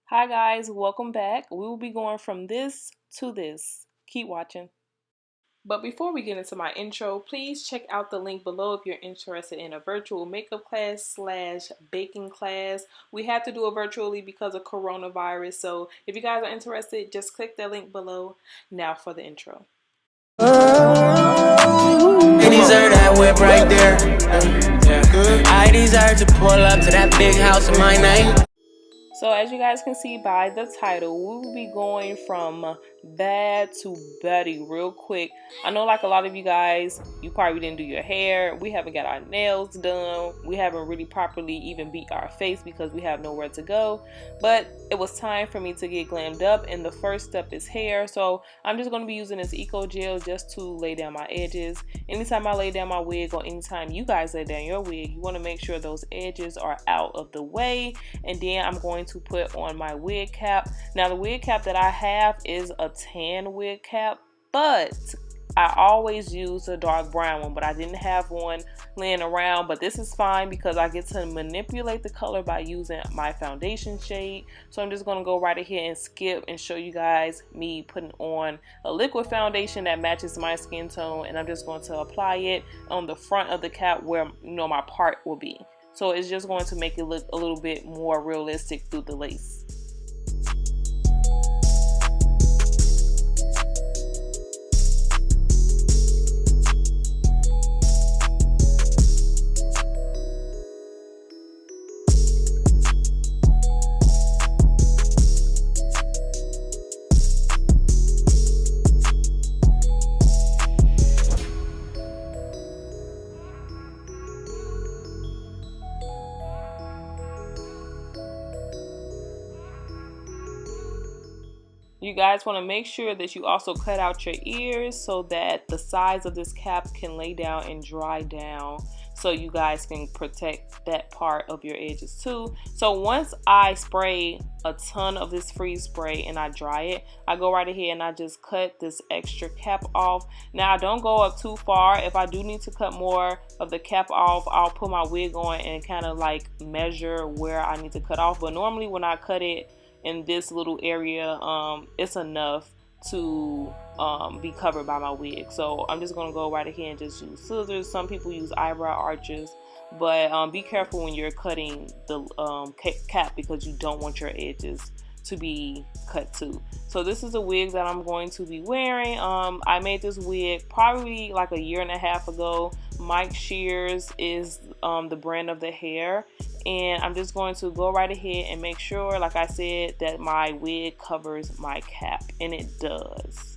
Hi guys, welcome back. We will be going from this to this. Keep watching. But before we get into my intro, please check out the link below if you're interested in a virtual makeup class slash baking class. We had to do it virtually because of coronavirus, so if you guys are interested, just click that link below. Now for the intro. I deserve that whip right there. I deserve to pull up to that big house in my name. So as you guys can see by the title, we will be going from bad to Betty real quick. I know like a lot of you guys, you probably didn't do your hair. We haven't got our nails done. We haven't really properly even beat our face because we have nowhere to go. But it was time for me to get glammed up, and the first step is hair. So I'm just going to be using this Eco Gel just to lay down my edges. Anytime I lay down my wig or anytime you guys lay down your wig, you want to make sure those edges are out of the way. And then I'm going to put on my wig cap. Now the wig cap that I have is a tan wig cap, but I always use a dark brown one, but I didn't have one laying around. But this is fine because I get to manipulate the color by using my foundation shade. So I'm just going to go right ahead and skip and show you guys me putting on a liquid foundation that matches my skin tone, and I'm just going to apply it on the front of the cap where my part will be. So it's just going to make it look a little bit more realistic through the lace. You guys want to make sure that you also cut out your ears so that the sides of this cap can lay down and dry down, so you guys can protect that part of your edges too. So once I spray a ton of this freeze spray and I dry it, I go right ahead and I just cut this extra cap off. Now I don't go up too far. If I do need to cut more of the cap off, I'll put my wig on and kind of like measure where I need to cut off. But normally when I cut it in this little area, it's enough to be covered by my wig. So I'm just gonna go right ahead and just use scissors. Some people use eyebrow arches, but be careful when you're cutting the cap because you don't want your edges to be cut too. So this is a wig that I'm going to be wearing. I made this wig probably like a year and a half ago. Mike Shears is the brand of the hair, and I'm just going to go right ahead and make sure, like I said, that my wig covers my cap, and it does.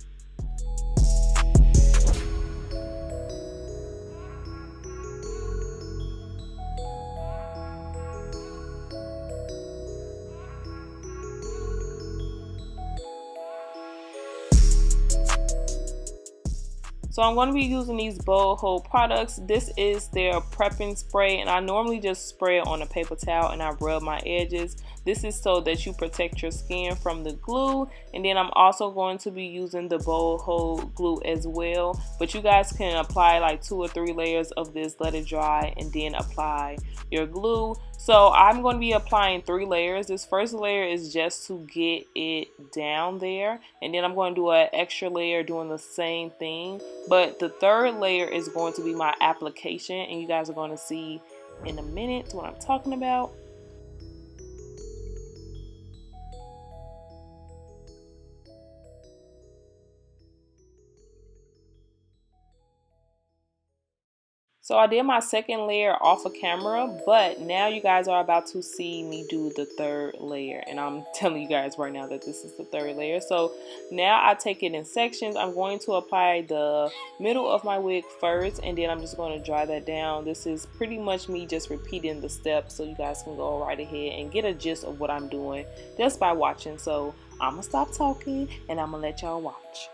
So I'm going to be using these Bowwow products. This is their prepping spray, and I normally just spray it on a paper towel and I rub my edges. This is so that you protect your skin from the glue, and then I'm also going to be using the Bowwow glue as well. But you guys can apply like 2 or 3 layers of this, let it dry, and then apply your glue. So I'm going to be applying 3 layers. This first layer is just to get it down there, and then I'm going to do an extra layer doing the same thing. But the third layer is going to be my application, and you guys are going to see in a minute what I'm talking about. So I did my second layer off of camera, but now you guys are about to see me do the third layer, and I'm telling you guys right now that this is the third layer. So now I take it in sections. I'm going to apply the middle of my wig first, and then I'm just going to dry that down. This is pretty much me just repeating the steps so you guys can go right ahead and get a gist of what I'm doing just by watching. So I'm gonna stop talking and I'm gonna let y'all watch.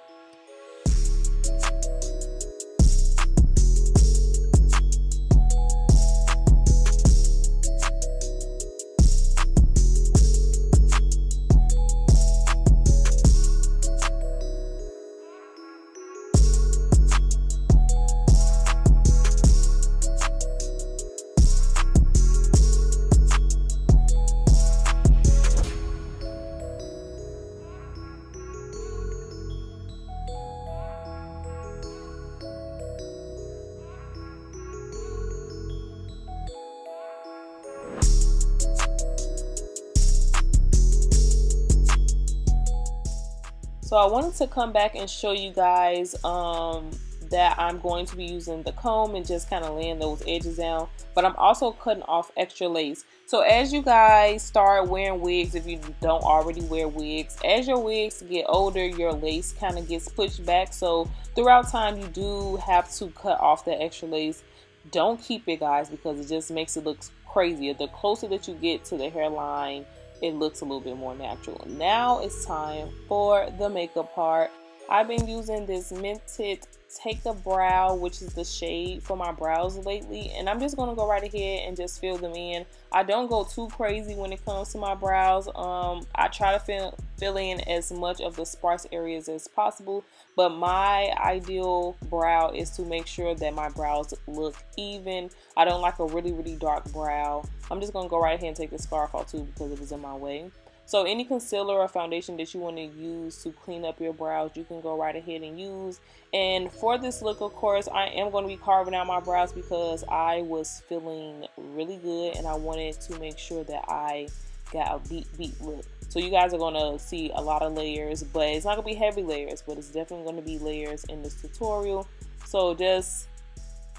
So I wanted to come back and show you guys that I'm going to be using the comb and just kind of laying those edges down, but I'm also cutting off extra lace. So as you guys start wearing wigs, if you don't already wear wigs, as your wigs get older, your lace kind of gets pushed back. So throughout time, you do have to cut off that extra lace. Don't keep it, guys, because it just makes it look crazier. The closer that you get to the hairline, it looks a little bit more natural. Now it's time for the makeup part. I've been using this Mented Take a Brow, which is the shade for my brows lately, and I'm just going to go right ahead and just fill them in. I don't go too crazy when it comes to my brows. I try to fill in as much of the sparse areas as possible, but my ideal brow is to make sure that my brows look even. I don't like a really dark brow. I'm just going to go right ahead and take the scarf off too because it was in my way. So any concealer or foundation that you want to use to clean up your brows, you can go right ahead and use. And for this look, of course, I am going to be carving out my brows because I was feeling really good and I wanted to make sure that I got a beat look. So you guys are going to see a lot of layers, but it's not going to be heavy layers, but it's definitely going to be layers in this tutorial. So just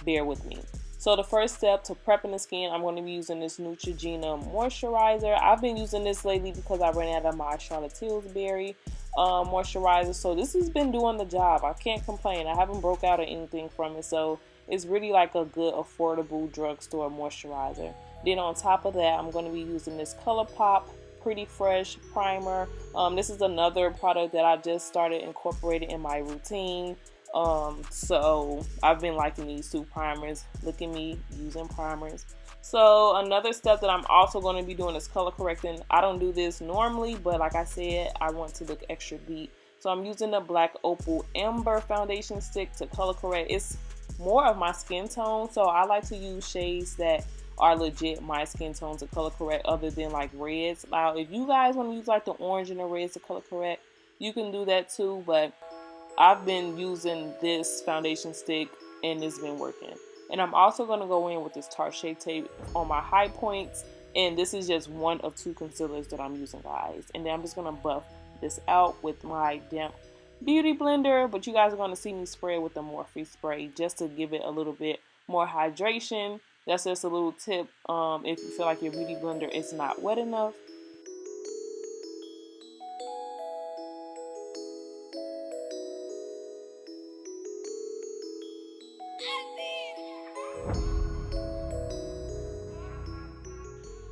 bear with me. So the first step to prepping the skin, I'm going to be using this Neutrogena moisturizer. I've been using this lately because I ran out of my Charlotte Tilbury moisturizer. So this has been doing the job. I can't complain. I haven't broke out or anything from it. So it's really like a good affordable drugstore moisturizer. Then on top of that, I'm going to be using this ColourPop Pretty Fresh primer. This is another product that I just started incorporating in my routine. So I've been liking these two primers. Look at me using primers. So another step that I'm also going to be doing is color correcting. I don't do this normally, but like I said, I want to look extra beat. So I'm using the Black Opal Amber foundation stick to color correct. It's more of my skin tone, so I like to use shades that are legit my skin tone to color correct, other than like reds. Now if you guys want to use like the orange and the reds to color correct, you can do that too, but I've been using this foundation stick and it's been working. And I'm also going to go in with this Tarte Shape Tape on my high points, and this is just one of two concealers that I'm using, guys. And then I'm just going to buff this out with my damp beauty blender, but you guys are going to see me spray with the Morphe spray just to give it a little bit more hydration. That's just a little tip if you feel like your beauty blender is not wet enough.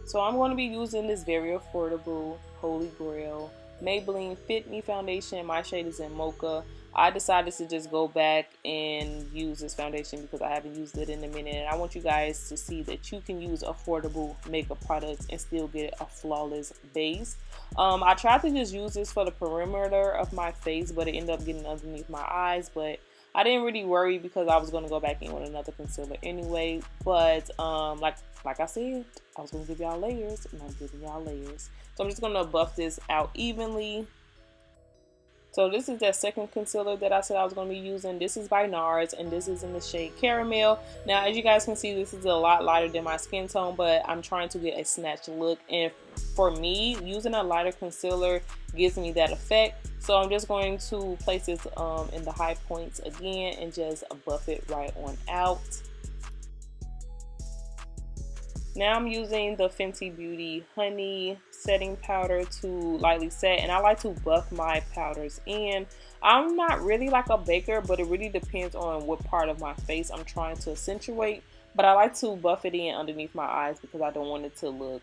So I'm going to be using this very affordable Holy Grail Maybelline Fit Me foundation. My shade is in Mocha. I decided to just go back and use this foundation because I haven't used it in a minute. And I want you guys to see that you can use affordable makeup products and still get a flawless base. I tried to just use this for the perimeter of my face, but it ended up getting underneath my eyes. But I didn't really worry because I was going to go back in with another concealer anyway. But like I said, I was going to give y'all layers, and I'm giving y'all layers. So I'm just going to buff this out evenly. So this is that second concealer that I said I was going to be using. This is by NARS, and this is in the shade Caramel. Now, as you guys can see, this is a lot lighter than my skin tone, but I'm trying to get a snatch look. And for me, using a lighter concealer gives me that effect. So I'm just going to place this in the high points again and just buff it right on out. Now I'm using the Fenty Beauty Honey setting powder to lightly set, and I like to buff my powders in. I'm not really like a baker, but it really depends on what part of my face I'm trying to accentuate. But I like to buff it in underneath my eyes because I don't want it to look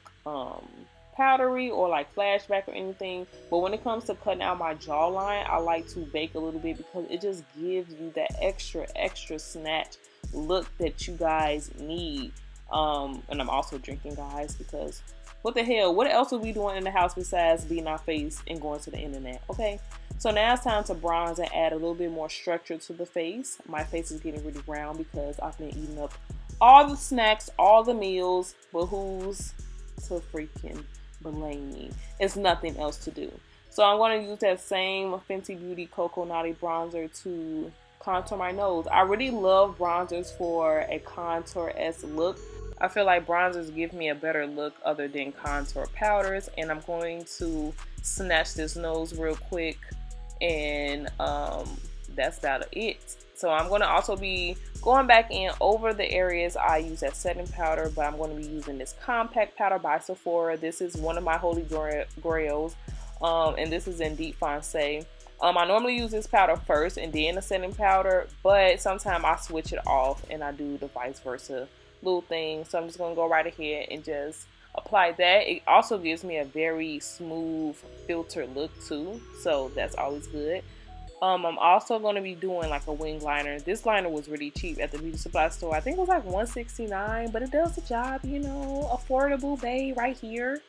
powdery or like flashback or anything. But when it comes to cutting out my jawline, I like to bake a little bit because it just gives you that extra snatch look that you guys need. And I'm also drinking, guys, because what the hell, what else are we doing in the house besides beating our face and going to the internet? Okay, so now it's time to bronze and add a little bit more structure to the face. My face is getting really round because I've been eating up all the snacks, all the meals, but who's to freaking blame me? It's nothing else to do. So I'm going to use that same Fenty Beauty Cocoa Naughty bronzer to contour my nose. I really love bronzers for a contour-esque look. I feel like bronzers give me a better look other than contour powders, and I'm going to snatch this nose real quick and that's about it. So I'm going to also be going back in over the areas I use that setting powder, but I'm going to be using this compact powder by Sephora. This is one of my holy grails, and this is in Deep Foncé. I normally use this powder first and then the setting powder, but sometimes I switch it off and I do the vice versa little thing. So I'm just going to go right ahead and just apply that. It also gives me a very smooth filtered look too, so that's always good. I'm also going to be doing like a wing liner. This liner was really cheap at the beauty supply store. I think it was like $169, but it does the job, you know, affordable, babe, right here.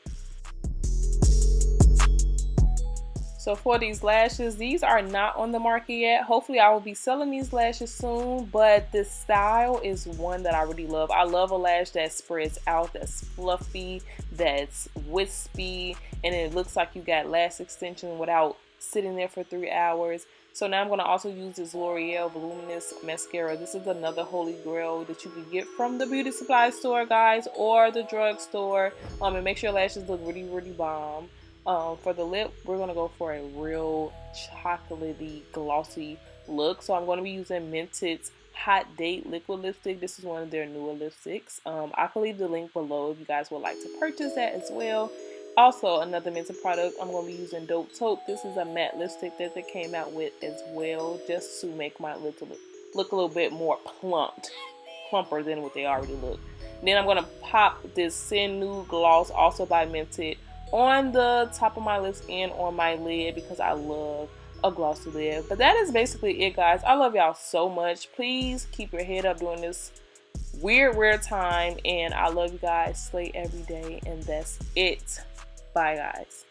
So for these lashes, these are not on the market yet. Hopefully I will be selling these lashes soon, but this style is one that I really love. I love a lash that spreads out, that's fluffy, that's wispy, and it looks like you got lash extension without sitting there for 3 hours. So now I'm going to also use this L'Oreal Voluminous Mascara. This is another holy grail that you can get from the beauty supply store, guys, or the drugstore. And make sure your lashes look really, really bomb. For the lip, we're going to go for a real chocolatey, glossy look. So I'm going to be using Mented's Hot Date Liquid Lipstick. This is one of their newer lipsticks. I can leave the link below if you guys would like to purchase that as well. Also, another Mented product, I'm going to be using Dope Taupe. This is a matte lipstick that they came out with as well, just to make my lips look a little bit more plumper than what they already look. Then I'm going to pop this Sin Nude Gloss, also by Mented, on the top of my lips and on my lid because I love a glossy lid. But that is basically it, guys. I love y'all so much. Please keep your head up during this weird time, and I love you guys. Slay every day, and that's it. Bye, guys.